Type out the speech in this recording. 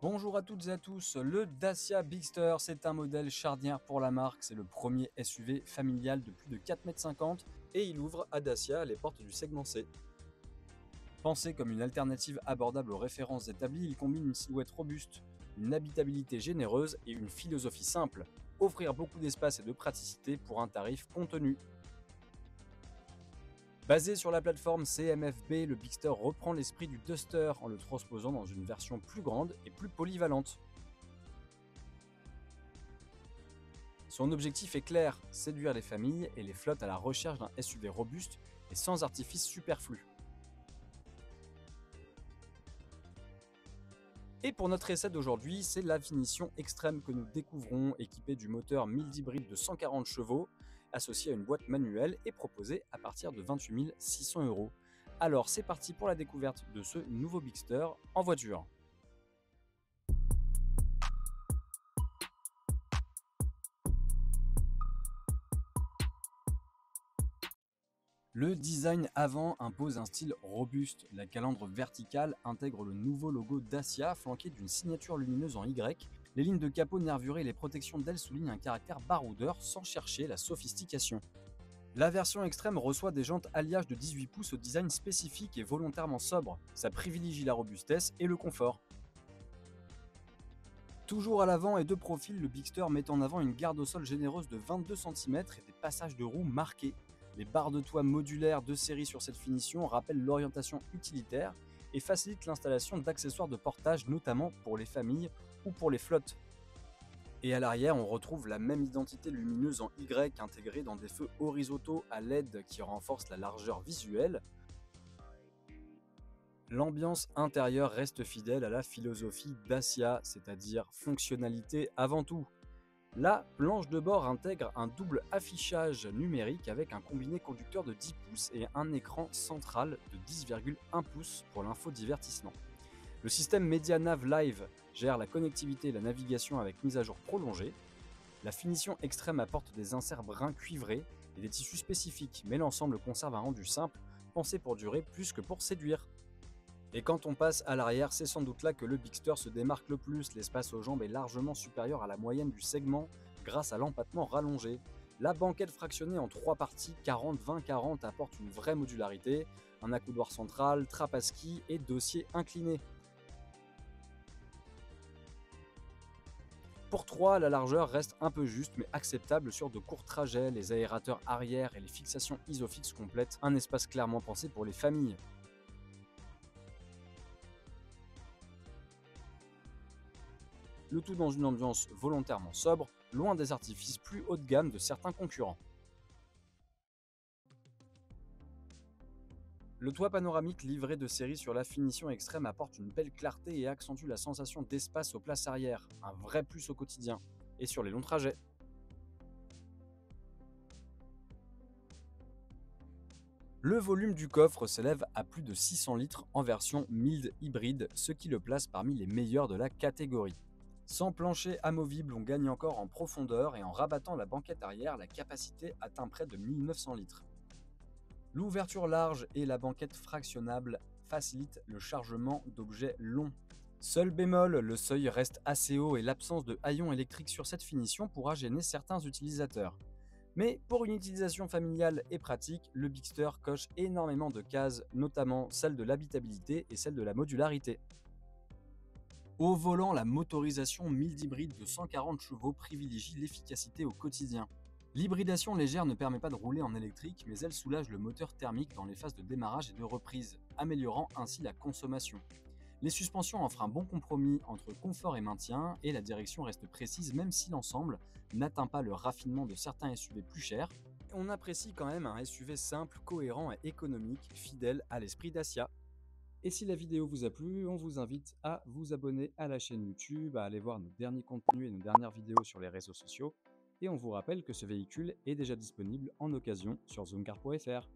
Bonjour à toutes et à tous, le Dacia Bigster, c'est un modèle charnière pour la marque, c'est le premier SUV familial de plus de 4,50 m et il ouvre à Dacia les portes du segment C. Pensé comme une alternative abordable aux références établies, il combine une silhouette robuste, une habitabilité généreuse et une philosophie simple, offrir beaucoup d'espace et de praticité pour un tarif contenu. Basé sur la plateforme CMF-B, le Bigster reprend l'esprit du Duster en le transposant dans une version plus grande et plus polyvalente. Son objectif est clair, séduire les familles et les flottes à la recherche d'un SUV robuste et sans artifice superflu. Et pour notre essai d'aujourd'hui, c'est la finition extrême que nous découvrons, équipée du moteur mild hybride de 140 chevaux, associé à une boîte manuelle et proposée à partir de 28 600 €. Alors c'est parti pour la découverte de ce nouveau Bigster en voiture. Le design avant impose un style robuste. La calandre verticale intègre le nouveau logo Dacia flanqué d'une signature lumineuse en Y. Les lignes de capot nervurées et les protections d'ailes soulignent un caractère baroudeur sans chercher la sophistication. La version extrême reçoit des jantes alliage de 18 pouces au design spécifique et volontairement sobre. Ça privilégie la robustesse et le confort. Toujours à l'avant et de profil, le Bigster met en avant une garde au sol généreuse de 22 cm et des passages de roues marqués. Les barres de toit modulaires de série sur cette finition rappellent l'orientation utilitaire et facilitent l'installation d'accessoires de portage, notamment pour les familles ou pour les flottes. Et à l'arrière, on retrouve la même identité lumineuse en Y intégrée dans des feux horizontaux à LED qui renforcent la largeur visuelle. L'ambiance intérieure reste fidèle à la philosophie Dacia, c'est-à-dire fonctionnalité avant tout. La planche de bord intègre un double affichage numérique avec un combiné conducteur de 10 pouces et un écran central de 10,1 pouces pour l'infodivertissement. Le système MediaNav Live gère la connectivité et la navigation avec mise à jour prolongée. La finition extrême apporte des inserts bruns cuivrés et des tissus spécifiques, mais l'ensemble conserve un rendu simple, pensé pour durer plus que pour séduire. Et quand on passe à l'arrière, c'est sans doute là que le Bigster se démarque le plus. L'espace aux jambes est largement supérieur à la moyenne du segment grâce à l'empattement rallongé. La banquette fractionnée en 3 parties 40-20-40 apporte une vraie modularité, un accoudoir central, trappe à ski et dossier incliné. Pour 3, la largeur reste un peu juste mais acceptable sur de courts trajets. Les aérateurs arrière et les fixations isofix complètent un espace clairement pensé pour les familles. Le tout dans une ambiance volontairement sobre, loin des artifices plus haut de gamme de certains concurrents. Le toit panoramique livré de série sur la finition extrême apporte une belle clarté et accentue la sensation d'espace aux places arrière, un vrai plus au quotidien, et sur les longs trajets. Le volume du coffre s'élève à plus de 600 litres en version mild hybride, ce qui le place parmi les meilleurs de la catégorie. Sans plancher amovible, on gagne encore en profondeur et en rabattant la banquette arrière, la capacité atteint près de 1900 litres. L'ouverture large et la banquette fractionnable facilitent le chargement d'objets longs. Seul bémol, le seuil reste assez haut et l'absence de haillons électriques sur cette finition pourra gêner certains utilisateurs. Mais pour une utilisation familiale et pratique, le Bigster coche énormément de cases, notamment celle de l'habitabilité et celle de la modularité. Au volant, la motorisation mild hybride de 140 chevaux privilégie l'efficacité au quotidien. L'hybridation légère ne permet pas de rouler en électrique, mais elle soulage le moteur thermique dans les phases de démarrage et de reprise, améliorant ainsi la consommation. Les suspensions offrent un bon compromis entre confort et maintien, et la direction reste précise même si l'ensemble n'atteint pas le raffinement de certains SUV plus chers. On apprécie quand même un SUV simple, cohérent et économique, fidèle à l'esprit Dacia. Et si la vidéo vous a plu, on vous invite à vous abonner à la chaîne YouTube, à aller voir nos derniers contenus et nos dernières vidéos sur les réseaux sociaux. Et on vous rappelle que ce véhicule est déjà disponible en occasion sur zonecar.fr.